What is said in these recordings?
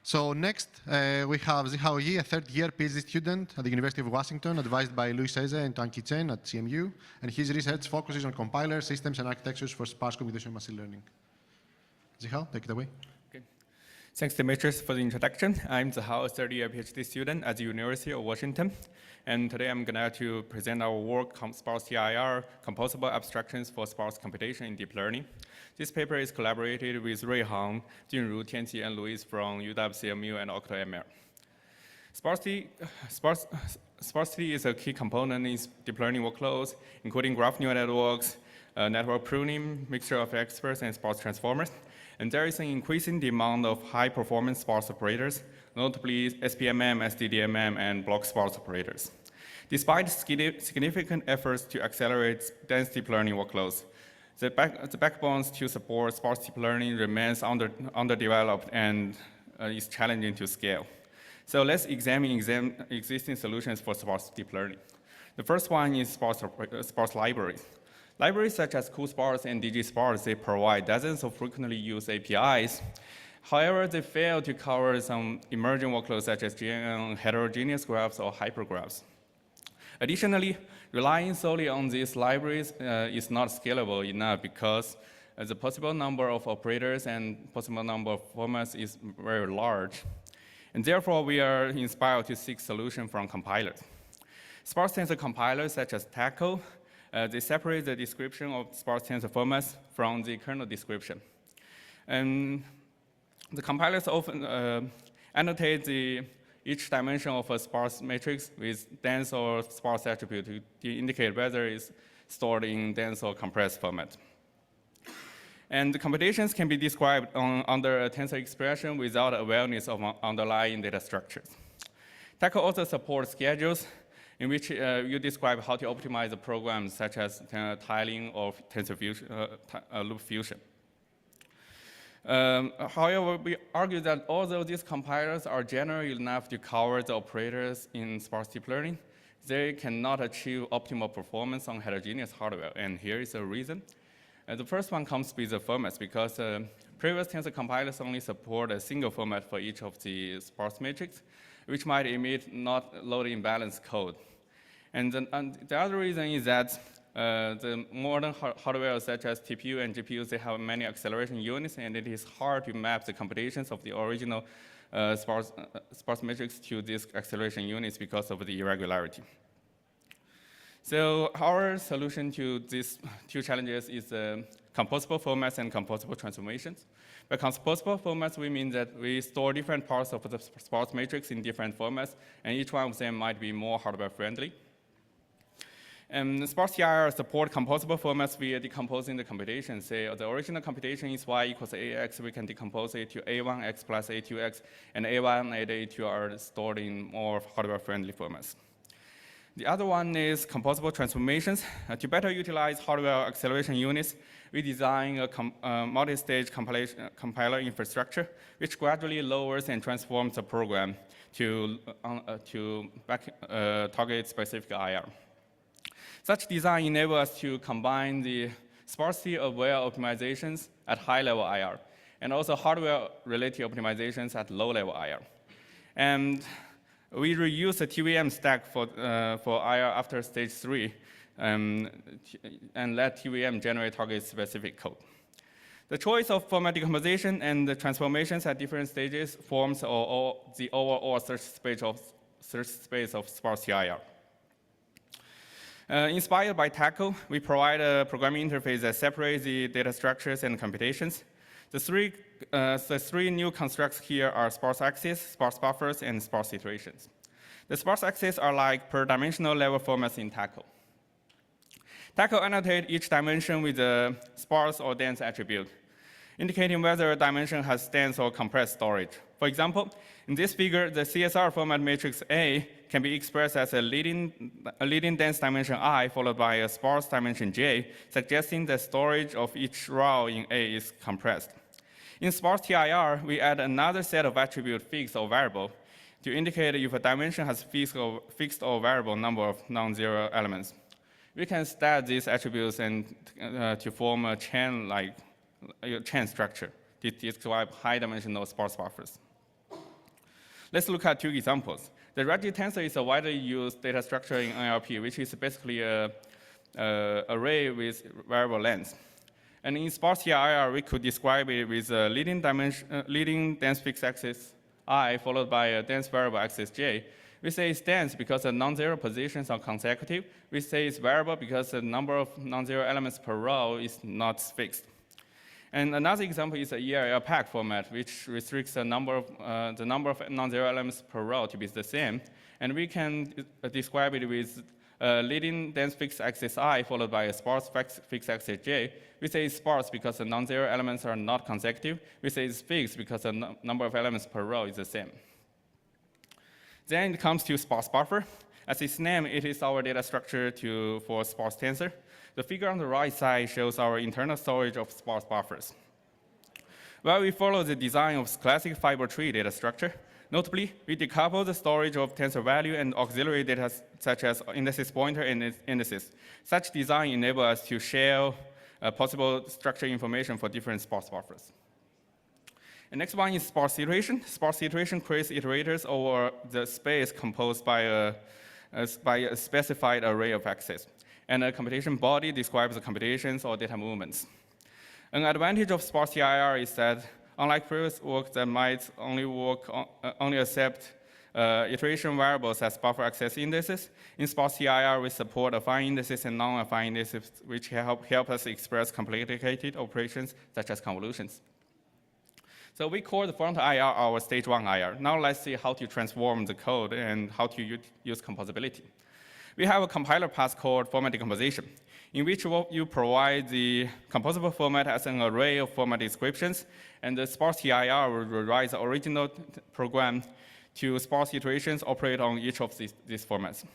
So next, we have Zihao, a third-year PhD student at the University of Washington, advised by Ceze and Tianqi Chen at CMU, and his research focuses on compiler systems and architectures for sparse computation and machine learning. Zihao, take it away. Okay. Thanks, Dimitrios, for the introduction. I'm Zihao, a third-year PhD student at the University of Washington, and today I'm going to present our work on SparseTIR, Composable Abstractions for Sparse Computation in Deep Learning. This paper is collaborated with Ruihang, Junru, Tianqi, and Luis from UW, CMU, and OctoML. Sparsity is a key component in deep learning workloads, including graph neural networks, network pruning, mixture of experts, and sparse transformers. And there is an increasing demand of high-performance sparse operators, notably SPMM, SDDMM, and block sparse operators. Despite significant efforts to accelerate dense deep learning workloads, the backbones to support sparse deep learning remains underdeveloped and is challenging to scale. So let's examine existing solutions for sparse deep learning. The first one is sparse libraries. Libraries such as CoolSparse and DGSparse, they provide dozens of frequently used APIs. However, they fail to cover some emerging workloads such as heterogeneous graphs or hypergraphs. Additionally, relying solely on these libraries is not scalable enough because the possible number of operators and possible number of formats is very large. And therefore, we are inspired to seek solutions from compilers. Sparse tensor compilers such as Taco, they separate the description of sparse tensor formats from the kernel description. And the compilers often annotate each dimension of a sparse matrix with dense or sparse attribute to indicate whether it's stored in dense or compressed format. And the computations can be described under a tensor expression without awareness of underlying data structures. Taco also supports schedules in which you describe how to optimize the programs such as tiling or tensor fusion, loop fusion. However, we argue that although these compilers are general enough to cover the operators in sparse deep learning, they cannot achieve optimal performance on heterogeneous hardware, and here is a reason. The first one comes with the formats, because previous tensor compilers only support a single format for each of the sparse matrix, which might emit not load imbalanced code. And the other reason is that the modern hardware such as TPU and GPUs, they have many acceleration units, and it is hard to map the computations of the original sparse matrix to these acceleration units because of the irregularity. So our solution to these two challenges is composable formats and composable transformations. By composable formats, we mean that we store different parts of the sparse matrix in different formats, and each one of them might be more hardware friendly. And SparseTIR support composable formats via decomposing the computation. Say the original computation is y equals ax, we can decompose it to a1x plus a2x, and a1 and a2 are stored in more hardware-friendly formats. The other one is composable transformations. To better utilize hardware acceleration units, we design a multi-stage compiler infrastructure, which gradually lowers and transforms the program to target specific IR. Such design enables us to combine the sparsity-aware optimizations at high-level IR, and also hardware-related optimizations at low-level IR. And we reuse the TVM stack for IR after stage 3, and let TVM generate target-specific code. The choice of format decomposition and the transformations at different stages forms the overall search space of SparseTIR. Inspired by Taco, we provide a programming interface that separates the data structures and computations. The three new constructs here are Sparse Axis, Sparse Buffers, and Sparse Iterations. The Sparse Axis are like per-dimensional level formats in Taco. Taco annotates each dimension with a sparse or dense attribute, indicating whether a dimension has dense or compressed storage. For example, in this figure, the CSR format matrix A can be expressed as a leading dense dimension I followed by a sparse dimension J, suggesting that storage of each row in A is compressed. In SparseTIR, we add another set of attribute fixed or variable to indicate if a dimension has fixed or variable number of non-zero elements. We can stack these attributes and to form a Chen structure to describe high-dimensional sparse buffers. Let's look at two examples. The Reggie tensor is a widely used data structure in NLP, which is basically an array with variable length. And in SparseTIR, we could describe it with a leading dense fixed axis I followed by a dense variable axis j. We say it's dense because the non-zero positions are consecutive. We say it's variable because the number of non-zero elements per row is not fixed. And another example is a ERL pack format, which restricts the number of non-zero elements per row to be the same. And we can describe it with leading dense fixed axis I followed by a sparse fixed axis j. We say it's sparse because the non-zero elements are not consecutive. We say it's fixed because the number of elements per row is the same. Then it comes to Sparse Buffer. As its name, it is our data structure for sparse tensor. The figure on the right side shows our internal storage of sparse buffers. Well, we follow the design of classic fiber tree data structure. Notably, we decouple the storage of tensor value and auxiliary data such as indices pointer and indices. Such design enables us to share possible structure information for different sparse buffers. And next one is sparse iteration. Sparse iteration creates iterators over the space composed by a specified array of axes. And a computation body describes the computations or data movements. An advantage of SparseTIR is that, unlike previous work that might only accept iteration variables as buffer access indices, in SparseTIR we support affine indices and non-affine indices, which help us express complicated operations such as convolutions. So we call the front IR our stage 1 IR. Now let's see how to transform the code and how to use composability. We have a compiler pass called format decomposition, in which you provide the composable format as an array of format descriptions, and the SparseTIR will rewrite the original program to sparse iterations operate on each of these formats.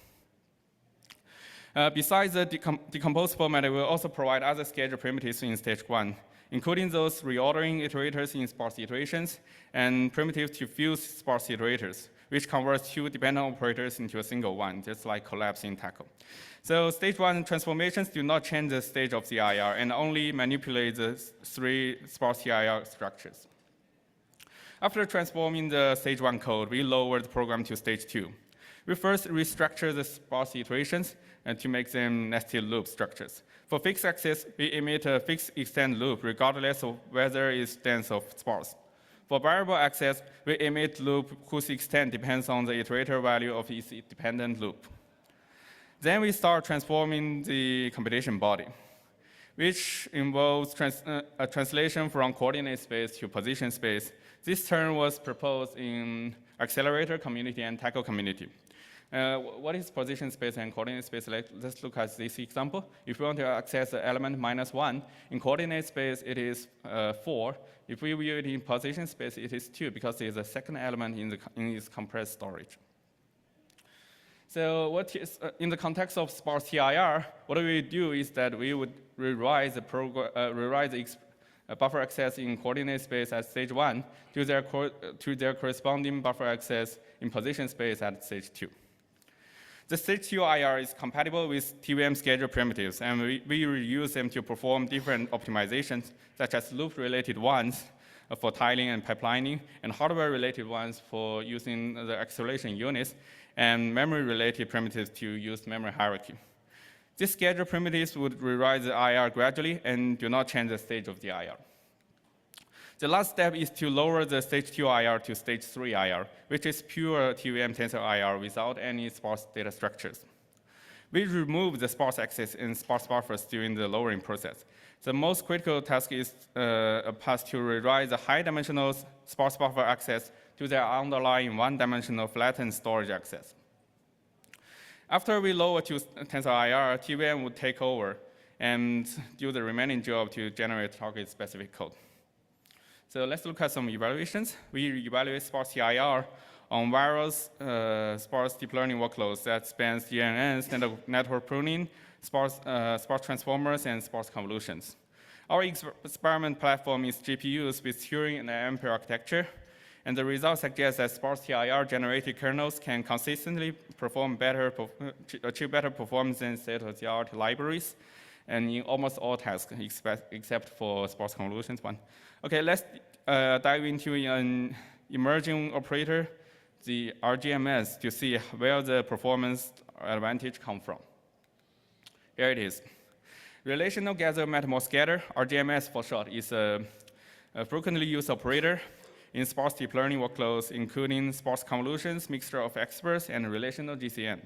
Besides the decomposed format, we will also provide other schedule primitives in stage 1, including those reordering iterators in sparse iterations and primitives to fuse sparse iterators, which converts two dependent operators into a single one, just like collapse in Tackle. So stage 1 transformations do not change the stage of the IR and only manipulate the 3 SparseTIR structures. After transforming the stage 1 code, we lower the program to stage 2. We first restructure the sparse iterations and to make them nested loop structures. For fixed axis, we emit a fixed extend loop regardless of whether it's dense or sparse. For variable access, we emit loop whose extent depends on the iterator value of its dependent loop. Then we start transforming the computation body, which involves a translation from coordinate space to position space. This term was proposed in accelerator community and Tackle community. What is position space and coordinate space? Let's look at this example. If we want to access the element -1, in coordinate space it is 4. If we view it in position space, it is 2 because it is the second element in its compressed storage. So what is, in the context of SparseTIR, what we do is that we would rewrite the buffer access in coordinate space at stage 1 to their corresponding buffer access in position space at stage 2. The stage 2 IR is compatible with TVM schedule primitives, and we reuse them to perform different optimizations, such as loop-related ones for tiling and pipelining, and hardware-related ones for using the acceleration units, and memory-related primitives to use memory hierarchy. These schedule primitives would rewrite the IR gradually and do not change the stage of the IR. The last step is to lower the stage 2 IR to stage 3 IR, which is pure TVM tensor IR without any sparse data structures. We remove the sparse axis and sparse buffers during the lowering process. The most critical task is a pass to rewrite the high-dimensional sparse buffer access to their underlying one-dimensional flattened storage access. After we lower to tensor IR, TVM would take over and do the remaining job to generate target-specific code. So let's look at some evaluations. We evaluate SparseTIR on various sparse deep learning workloads that spans DNN, standard network pruning, sparse transformers, and sparse convolutions. Our experiment platform is GPUs with Turing and Ampere architecture, and the results suggest that SparseTIR generated kernels can consistently achieve better performance than state-of-the-art libraries, and in almost all tasks except for sparse convolutions one. Okay, let's dive into an emerging operator the RGMS to see where the performance advantage comes from. Here it is. Relational Gather-Matmul-Scatter, RGMS for short, is a frequently used operator in sparse deep learning workloads, including sparse convolutions, mixture of experts, and relational GCN.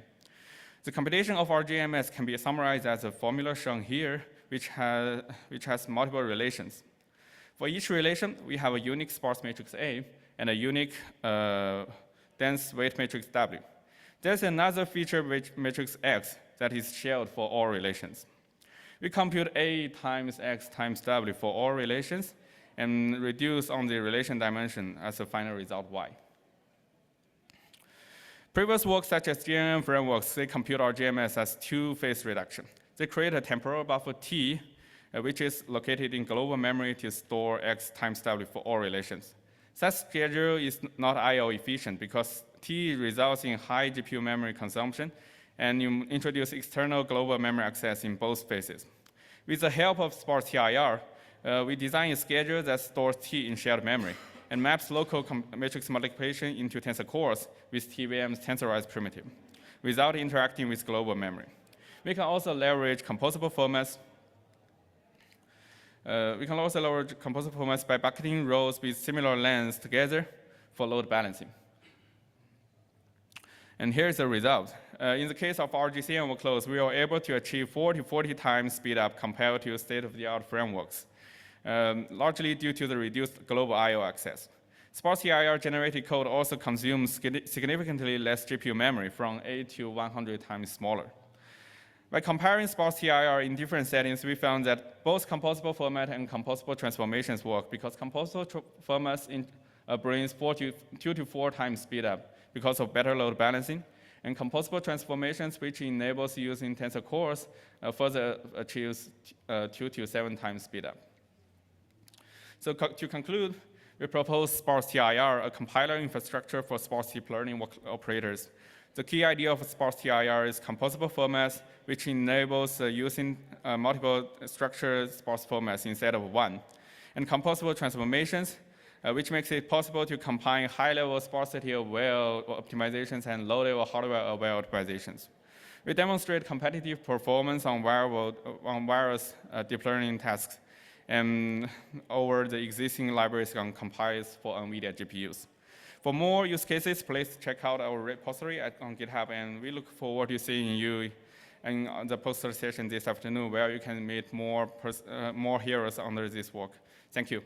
The computation of RGMS can be summarized as a formula shown here, which has multiple relations. For each relation, we have a unique sparse matrix A and a unique dense weight matrix W. There's another feature matrix X that is shared for all relations. We compute A times X times W for all relations and reduce on the relation dimension as a final result Y. Previous work such as GNN frameworks, they compute RGMS as two-phase reduction. They create a temporal buffer T, which is located in global memory to store X times W for all relations. Such schedule is not I/O efficient because T results in high GPU memory consumption, and you introduce external global memory access in both phases. With the help of SparseTIR, we design a schedule that stores T in shared memory and maps local matrix multiplication into tensor cores with TVM's tensorized primitive without interacting with global memory. We can also leverage composable formats. By bucketing rows with similar lengths together for load balancing. And here's the result. In the case of RGCN workloads, we are able to achieve 40 times speed up compared to state-of-the-art frameworks, largely due to the reduced global I/O access. SparseTIR generated code also consumes significantly less GPU memory, from 8 to 100 times smaller. By comparing SparseTIR in different settings, we found that both composable format and composable transformations work because composable formats brings 2 to 4 times speed up because of better load balancing, and composable transformations, which enables using tensor cores, further achieves 2 to 7 times speed up. So to conclude, we propose SparseTIR, a compiler infrastructure for sparse deep learning operators. The key idea of SparseTIR is composable formats, which enables using multiple structured sparse formats instead of one, and composable transformations, which makes it possible to combine high-level sparsity-aware optimizations and low-level hardware-aware optimizations. We demonstrate competitive performance on various deep learning tasks and over the existing libraries on compilers for NVIDIA GPUs. For more use cases, please check out our repository on GitHub, and we look forward to seeing you in the poster session this afternoon, where you can meet more heroes under this work. Thank you.